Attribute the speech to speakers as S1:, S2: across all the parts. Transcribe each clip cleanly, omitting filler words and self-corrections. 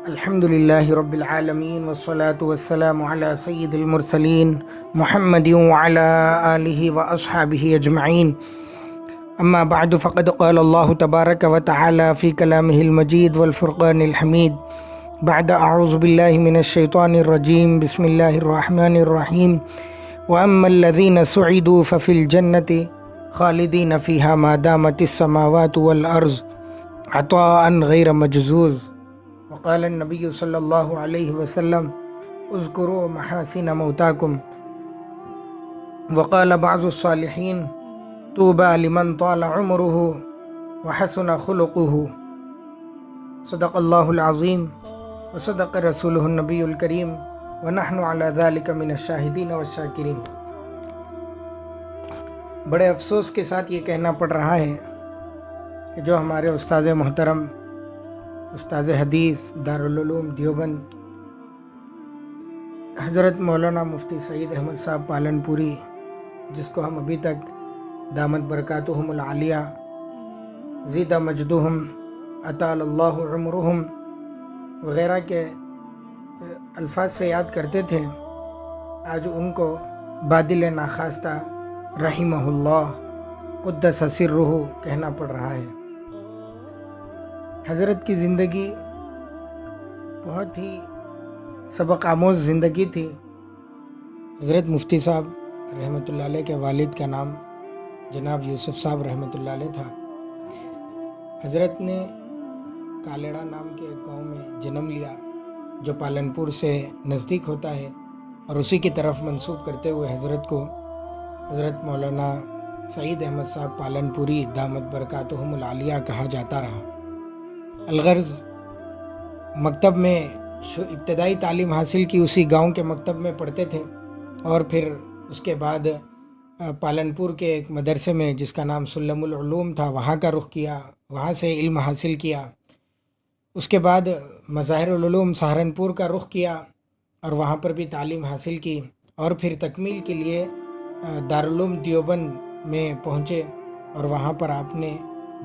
S1: الحمد لله رب العالمين والصلاة والسلام على سيد المرسلين محمد وعلى آله وأصحابه أجمعين. أما بعد فقد قال الله تبارك وتعالى في كلامه المجيد والفرقان الحميد بعد أعوذ بالله من الشيطان الرجيم بسم الله الرحمن الرحيم. وأما الذين سعدوا ففي الجنة خالدين فيها ما دامت السماوات والأرض عطاء غير مجزوز. وقال النبي صلى الله عليه وسلم اذكروا محاسن موتاكم. وقال بعض الصالحين طوبى لمن طال عمره وحسن خلقه. صدق الله العظيم وصدق رسوله النبي الكريم ونحن على ذلك من الشاہدین والشاکرین. بڑے افسوس کے ساتھ یہ کہنا پڑ رہا ہے کہ جو ہمارے استاذ محترم استاذ حدیث دارالعلوم دیوبند حضرت مولانا مفتی سعید احمد صاحب پالن پوری، جس کو ہم ابھی تک دامت برکاتہم العالیہ زیدہ مجدہم اطال اللہ عمرہم وغیرہ کے الفاظ سے یاد کرتے تھے، آج ان کو بادل ناخواستہ رحمہ اللہ قدس سرہ کہنا پڑ رہا ہے. حضرت کی زندگی بہت ہی سبق آموز زندگی تھی. حضرت مفتی صاحب رحمۃ اللہ علیہ کے والد کا نام جناب یوسف صاحب رحمۃ اللہ علیہ تھا. حضرت نے کالڑا نام کے ایک گاؤں میں جنم لیا جو پالن پور سے نزدیک ہوتا ہے، اور اسی کی طرف منسوب کرتے ہوئے حضرت کو حضرت مولانا سعید احمد صاحب پالن پوری دامت برکاتہم العالیہ کہا جاتا رہا. الغرض مکتب میں ابتدائی تعلیم حاصل کی اسی گاؤں کے مکتب میں پڑھتے تھے، اور پھر اس کے بعد پالن پور کے ایک مدرسے میں جس کا نام سلم العلوم تھا وہاں کا رخ کیا، وہاں سے علم حاصل کیا. اس کے بعد مظاہر العلوم سہارنپور کا رخ کیا اور وہاں پر بھی تعلیم حاصل کی، اور پھر تکمیل کے لیے دارالعلوم دیوبند میں پہنچے اور وہاں پر آپ نے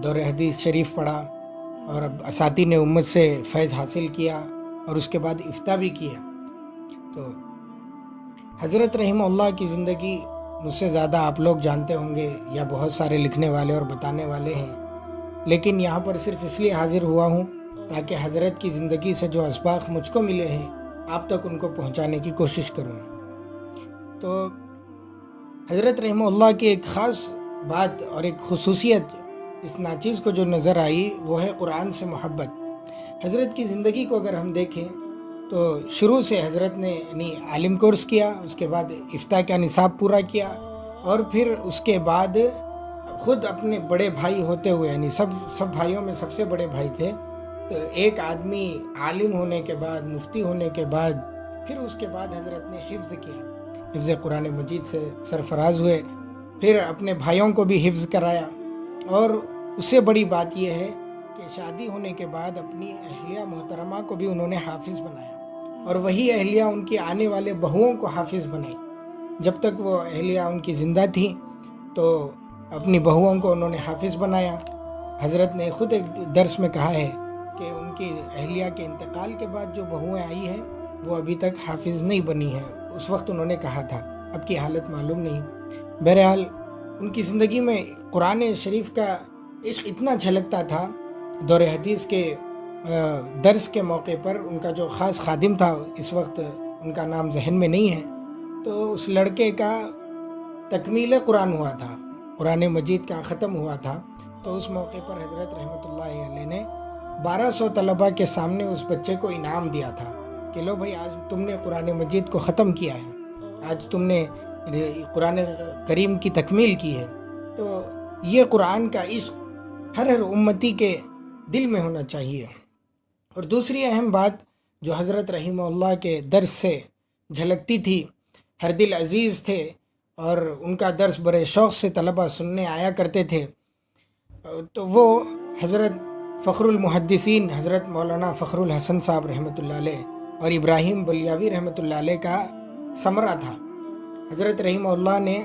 S1: دور حدیث شریف پڑھا اور اساتین امت سے فیض حاصل کیا، اور اس کے بعد افتاء بھی کیا. تو حضرت رحمہ اللہ کی زندگی مجھ سے زیادہ آپ لوگ جانتے ہوں گے یا بہت سارے لکھنے والے اور بتانے والے ہیں، لیکن یہاں پر صرف اس لیے حاضر ہوا ہوں تاکہ حضرت کی زندگی سے جو اسباق مجھ کو ملے ہیں آپ تک ان کو پہنچانے کی کوشش کروں. تو حضرت رحمہ اللہ کی ایک خاص بات اور ایک خصوصیت اس ناچیز کو جو نظر آئی وہ ہے قرآن سے محبت. حضرت کی زندگی کو اگر ہم دیکھیں تو شروع سے حضرت نے عالم کورس کیا، اس کے بعد افتاء کا نصاب پورا کیا، اور پھر اس کے بعد خود اپنے بڑے بھائی ہوتے ہوئے سب بھائیوں میں سب سے بڑے بھائی تھے، تو ایک آدمی عالم ہونے کے بعد مفتی ہونے کے بعد پھر اس کے بعد حضرت نے حفظ کیا، حفظ قرآن مجید سے سرفراز ہوئے، پھر اپنے بھائیوں کو بھی حفظ کرایا، اور اس سے بڑی بات یہ ہے کہ شادی ہونے کے بعد اپنی اہلیہ محترمہ کو بھی انہوں نے حافظ بنایا، اور وہی اہلیہ ان کی آنے والے بہوؤں کو حافظ بنائی. جب تک وہ اہلیہ ان کی زندہ تھیں تو اپنی بہوؤں کو انہوں نے حافظ بنایا. حضرت نے خود ایک درس میں کہا ہے کہ ان کی اہلیہ کے انتقال کے بعد جو بہویں آئی ہیں وہ ابھی تک حافظ نہیں بنی ہیں. اس وقت انہوں نے کہا تھا، اب کی حالت معلوم نہیں. بہرحال ان کی زندگی میں قرآن شریف کا عشق اتنا جھلکتا تھا. دور حدیث کے درس کے موقع پر ان کا جو خاص خادم تھا، اس وقت ان کا نام ذہن میں نہیں ہے، تو اس لڑکے کا تکمیل قرآن ہوا تھا، قرآن مجید کا ختم ہوا تھا. تو اس موقع پر حضرت رحمۃ اللہ علیہ نے 1200 طلباء کے سامنے اس بچے کو انعام دیا تھا کہ لو بھائی، آج تم نے قرآن مجید کو ختم کیا ہے، آج تم نے قرآن کریم کی تکمیل کی ہے. تو یہ قرآن کا عشق ہر امتی کے دل میں ہونا چاہیے. اور دوسری اہم بات جو حضرت رحمہ اللہ کے درس سے جھلکتی تھی، ہر دل عزیز تھے اور ان کا درس بڑے شوق سے طلباء سننے آیا کرتے تھے، تو وہ حضرت فخر المحدثین حضرت مولانا فخر الحسن صاحب رحمۃ اللہ علیہ اور ابراہیم بلیاوی رحمۃ اللہ علیہ کا ثمرہ تھا. حضرت رحمہ اللہ نے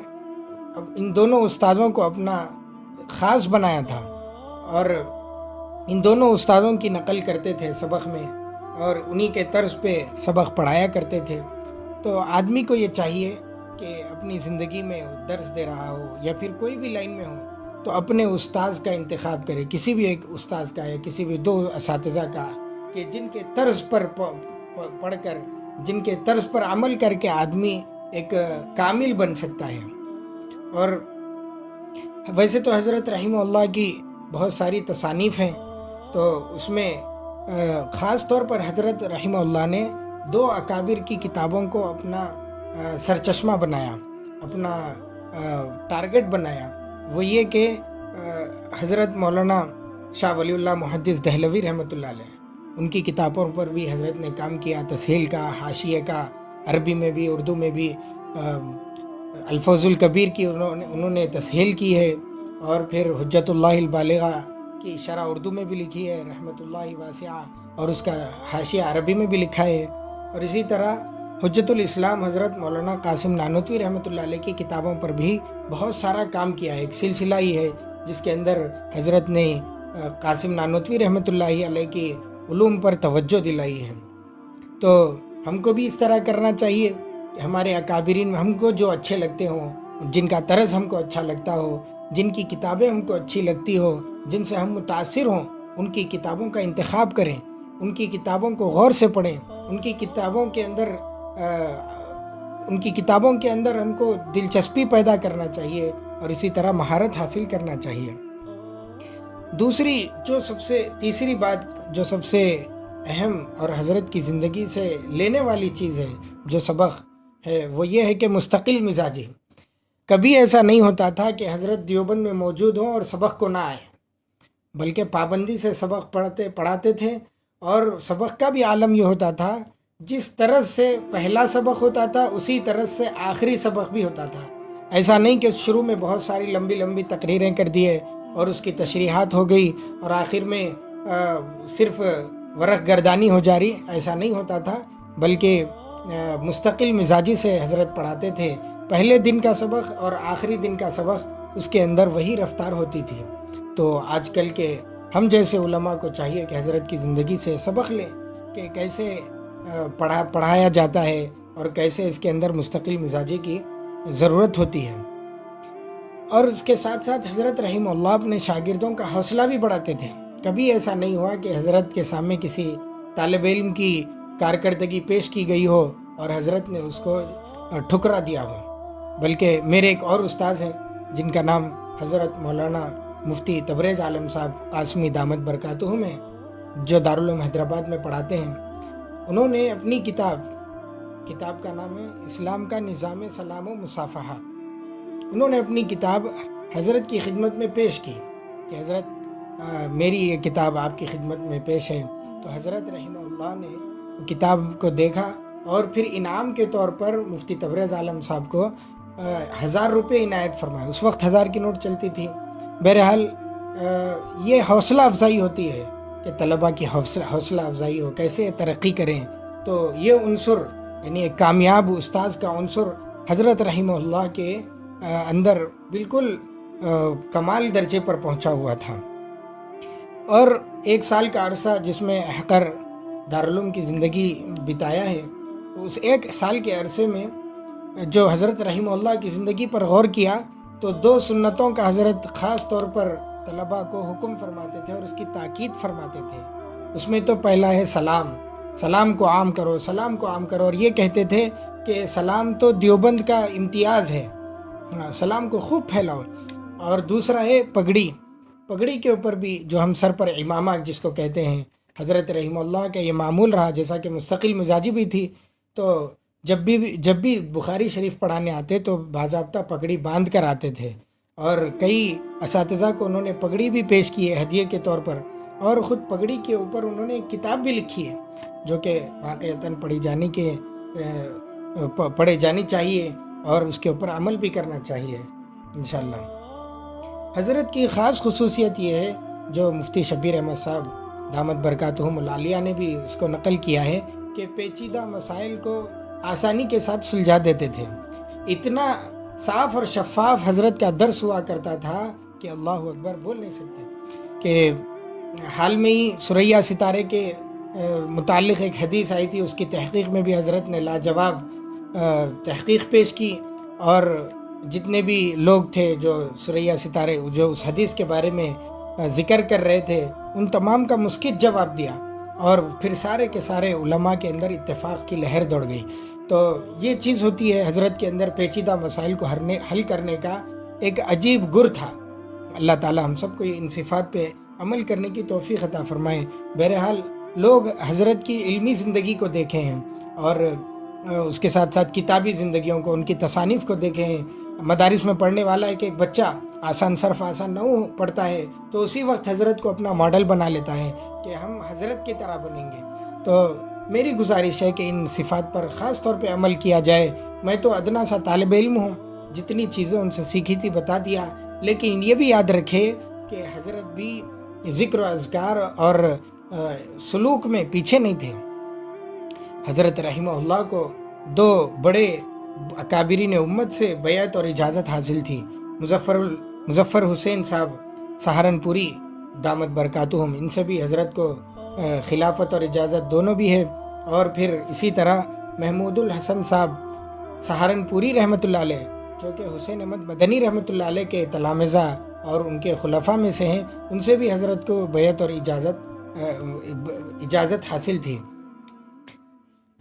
S1: ان دونوں استاذوں کو اپنا خاص بنایا تھا، اور ان دونوں استادوں کی نقل کرتے تھے سبق میں اور انہی کے طرز پہ سبق پڑھایا کرتے تھے۔ تو آدمی کو یہ چاہیے کہ اپنی زندگی میں درس دے رہا ہو یا پھر کوئی بھی لائن میں ہو تو اپنے استاذ کا انتخاب کرے، کسی بھی ایک استاذ کا یا کسی بھی 2 اساتذہ کا، کہ جن کے طرز پر پڑھ کر، جن کے طرز پر عمل کر کے آدمی ایک کامل بن سکتا ہے۔ اور ویسے تو حضرت رحمہ اللہ کی بہت ساری تصانیف ہیں، تو اس میں خاص طور پر حضرت رحمہ اللہ نے 2 اکابر کی کتابوں کو اپنا سرچشمہ بنایا، اپنا ٹارگٹ بنایا۔ وہ یہ کہ حضرت مولانا شاہ ولی اللہ محدث دہلوی رحمۃ اللہ علیہ، ان کی کتابوں پر بھی حضرت نے کام کیا، تسہیل کا، حاشیے کا، عربی میں بھی اردو میں بھی الفوز الکبیر کی انہوں نے تسہیل کی ہے، اور پھر حجت اللہ البالغہ کی شرح اردو میں بھی لکھی ہے، رحمت اللہ واسعہ، اور اس کا حاشیہ عربی میں بھی لکھا ہے۔ اور اسی طرح حجت الاسلام حضرت مولانا قاسم نانوتوی رحمۃ اللہ علیہ کی کتابوں پر بھی بہت سارا کام کیا ہے۔ ایک سلسلہ ہی ہے جس کے اندر حضرت نے قاسم نانوتوی رحمۃ اللہ علیہ کی علوم پر توجہ دلائی ہے۔ تو ہم کو بھی اس طرح کرنا چاہیے کہ ہمارے اکابرین میں ہم کو جو اچھے لگتے ہوں، جن کا طرز ہم کو اچھا لگتا ہو، جن کی کتابیں ہم کو اچھی لگتی ہو، جن سے ہم متاثر ہوں، ان کی کتابوں کا انتخاب کریں، ان کی کتابوں کو غور سے پڑھیں، ان کی کتابوں کے اندر ہم کو دلچسپی پیدا کرنا چاہیے، اور اسی طرح مہارت حاصل کرنا چاہیے۔ تیسری بات جو سب سے اہم اور حضرت کی زندگی سے لینے والی چیز ہے، جو سبق ہے، وہ یہ ہے کہ مستقل مزاجی۔ کبھی ایسا نہیں ہوتا تھا کہ حضرت دیوبند میں موجود ہوں اور سبق کو نہ آئے، بلکہ پابندی سے سبق پڑھاتے تھے، اور سبق کا بھی عالم یہ ہوتا تھا، جس طرح سے پہلا سبق ہوتا تھا اسی طرح سے آخری سبق بھی ہوتا تھا۔ ایسا نہیں کہ شروع میں بہت ساری لمبی لمبی تقریریں کر دیے اور اس کی تشریحات ہو گئی اور آخر میں صرف ورق گردانی ہو جا رہی، ایسا نہیں ہوتا تھا، بلکہ مستقل مزاجی سے حضرت پڑھاتے تھے۔ پہلے دن کا سبق اور آخری دن کا سبق اس کے اندر وہی رفتار ہوتی تھی۔ تو آج کل کے ہم جیسے علماء کو چاہیے کہ حضرت کی زندگی سے سبق لیں کہ کیسے پڑھایا جاتا ہے اور کیسے اس کے اندر مستقل مزاجی کی ضرورت ہوتی ہے۔ اور اس کے ساتھ ساتھ حضرت رحمہ اللہ اپنے شاگردوں کا حوصلہ بھی بڑھاتے تھے۔ کبھی ایسا نہیں ہوا کہ حضرت کے سامنے کسی طالب علم کی کارکردگی پیش کی گئی ہو اور حضرت نے اس کو ٹھکرا دیا ہو، بلکہ میرے ایک اور استاذ ہیں جن کا نام حضرت مولانا مفتی تبریز عالم صاحب قاسمی دامت برکاتہم ہیں، جو دارالعلوم حیدرآباد میں پڑھاتے ہیں۔ انہوں نے اپنی کتاب کا نام ہے اسلام کا نظام سلام و مصافحہ، انہوں نے اپنی کتاب حضرت کی خدمت میں پیش کی کہ حضرت میری یہ کتاب آپ کی خدمت میں پیش ہے۔ تو حضرت رحمہ اللہ نے کتاب کو دیکھا اور پھر انعام کے طور پر مفتی تبریز عالم صاحب کو 1000 روپے عنایت فرمائے۔ اس وقت 1000 کی نوٹ چلتی تھی۔ بہرحال یہ حوصلہ افزائی ہوتی ہے کہ طلباء کی حوصلہ افزائی ہو، کیسے ترقی کریں۔ تو یہ عنصر، یعنی ایک کامیاب استاذ کا عنصر حضرت رحمہ اللہ کے اندر بالکل کمال درجے پر پہنچا ہوا تھا۔ اور 1 سال کا عرصہ جس میں احقر دارالعلوم کی زندگی بتایا ہے، اس 1 سال کے عرصے میں جو حضرت رحمہ اللہ کی زندگی پر غور کیا تو 2 سنتوں کا حضرت خاص طور پر طلباء کو حکم فرماتے تھے اور اس کی تاکید فرماتے تھے۔ اس میں تو پہلا ہے سلام کو عام کرو، سلام کو عام کرو، اور یہ کہتے تھے کہ سلام تو دیوبند کا امتیاز ہے، سلام کو خوب پھیلاؤ۔ اور دوسرا ہے پگڑی کے اوپر بھی جو ہم سر پر امامہ جس کو کہتے ہیں، حضرت رحمہ اللہ کا یہ معمول رہا، جیسا کہ مستقل مزاجی بھی تھی، تو جب بھی بخاری شریف پڑھانے آتے تو باضابطہ پگڑی باندھ کر آتے تھے، اور کئی اساتذہ کو انہوں نے پگڑی بھی پیش کی ہے ہدیے کے طور پر، اور خود پگڑی کے اوپر انہوں نے ایک کتاب بھی لکھی ہے جو کہ واقعتاً پڑھے جانی چاہیے اور اس کے اوپر عمل بھی کرنا چاہیے انشاءاللہ۔ حضرت کی خاص خصوصیت یہ ہے جو مفتی شبیر احمد صاحب دامت برکاتہم العالیہ نے بھی اس کو نقل کیا ہے کہ پیچیدہ مسائل کو آسانی کے ساتھ سلجھا دیتے تھے۔ اتنا صاف اور شفاف حضرت کا درس ہوا کرتا تھا کہ اللہ اکبر بول نہیں سکتے، کہ حال میں ہی ثریا ستارے کے متعلق ایک حدیث آئی تھی، اس کی تحقیق میں بھی حضرت نے لاجواب تحقیق پیش کی، اور جتنے بھی لوگ تھے جو ثریا ستارے جو اس حدیث کے بارے میں ذکر کر رہے تھے، ان تمام کا مسکت جواب دیا، اور پھر سارے کے سارے علماء کے اندر اتفاق کی لہر دوڑ گئی۔ تو یہ چیز ہوتی ہے حضرت کے اندر پیچیدہ مسائل کو حل کرنے کا ایک عجیب گر تھا۔ اللہ تعالی ہم سب کو ان صفات پہ عمل کرنے کی توفیق عطا فرمائے۔ بہرحال لوگ حضرت کی علمی زندگی کو دیکھے ہیں، اور اس کے ساتھ ساتھ کتابی زندگیوں کو، ان کی تصانیف کو دیکھے ہیں۔ مدارس میں پڑھنے والا ایک بچہ آسان صرف آسان نحو پڑھتا ہے تو اسی وقت حضرت کو اپنا ماڈل بنا لیتا ہے کہ ہم حضرت کی طرح بنیں گے۔ تو میری گزارش ہے کہ ان صفات پر خاص طور پہ عمل کیا جائے۔ میں تو ادنا سا طالب علم ہوں، جتنی چیزیں ان سے سیکھی تھی بتا دیا، لیکن یہ بھی یاد رکھے کہ حضرت بھی ذکر و اذکار اور سلوک میں پیچھے نہیں تھے۔ حضرت رحمہ اللہ کو دو بڑے اکابرین امت سے بیعت اور اجازت حاصل تھی، مظفر حسین صاحب سہارنپوری دامت برکاتہم، ان سے بھی حضرت کو خلافت اور اجازت دونوں بھی ہے، اور پھر اسی طرح محمود الحسن صاحب سہارنپوری رحمۃ اللہ علیہ، جو کہ حسین احمد مدنی رحمۃ اللہ علیہ کے تلامذہ اور ان کے خلفاء میں سے ہیں، ان سے بھی حضرت کو بیعت اور اجازت حاصل تھی۔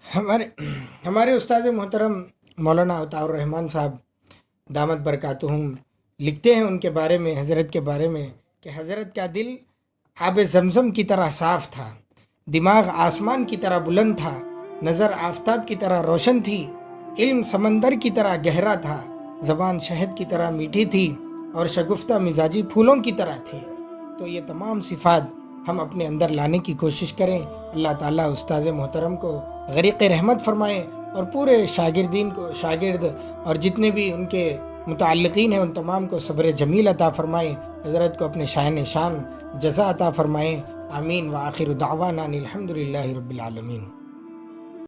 S1: ہمارے استاد محترم مولانا عطاء الرحمن صاحب دامت برکاتہم لکھتے ہیں ان کے بارے میں، حضرت کے بارے میں، کہ حضرت کا دل آب زمزم کی طرح صاف تھا، دماغ آسمان کی طرح بلند تھا، نظر آفتاب کی طرح روشن تھی، علم سمندر کی طرح گہرا تھا، زبان شہد کی طرح میٹھی تھی، اور شگفتہ مزاجی پھولوں کی طرح تھی۔ تو یہ تمام صفات ہم اپنے اندر لانے کی کوشش کریں۔ اللہ تعالیٰ استاد محترم کو غریق رحمت فرمائے، اور پورے شاگرد اور جتنے بھی ان کے متعلقین ہیں ان تمام کو صبر جمیل عطا فرمائے، حضرت کو اپنے شان جزا عطا فرمائے۔ آمین۔ وآخر دعوانا الحمدللہ رب العالمین۔